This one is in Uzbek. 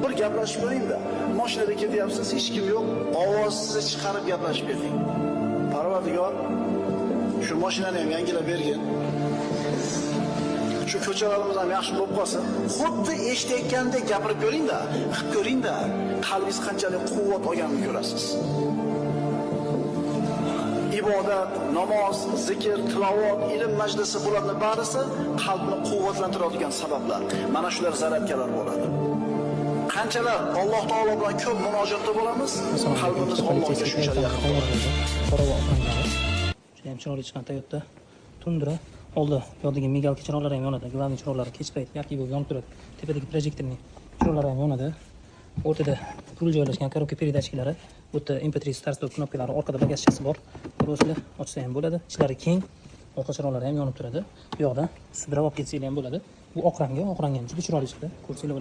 Bir gaplashib ko'ring-da. Mashinada ketyapsiz, hech kim yo'q, ovozingizni chiqarib gaplashib bering. Parvardigor shu mashinani ham yangilab bergin. Shu ko'chalarimiz ham yaxshi bo'lib qolsin. Xuddi eshitayotgandek gapirib ko'ring-da, qilib ko'ring-da. Qalbingiz qanchalik quvvat olganini ko'rasiz. Ibodat, namoz, zikr, tilovat, ilm majlisi bularning barisi qalbni quvvatlantiradigan sabablar. Mana shular zaratkalar bo'ladi. Qanchalar Alloh taolo bilan ko'p munojotda bo'lamiz, qalbimiz Allohga shunchalik yaqin bo'ladi. Qorova oqlangan. Juda ham chiroyli chiqqan Toyota Tundra. Oldi yodagi migalka chiroqlari ham yonadi. Glavniy chiroqlari kech payt yarqiy bo'lib yonib turadi. Tepadagi projektorning chiroqlari ham yonadi. O'rtada pul joylashgan korobka передачкалari, bu yerda MP3 start stop knopkalari, orqada bagajchasi bor. Burosini ochsa ham bo'ladi. Ichlari keng. Orqa chiroqlari ham yonib turadi. Bu yoqda sudrab olib ketsanglar ham bo'ladi. Bu oq rangga, oq rangga juda chiroyli chiqdi. Ko'rsanglar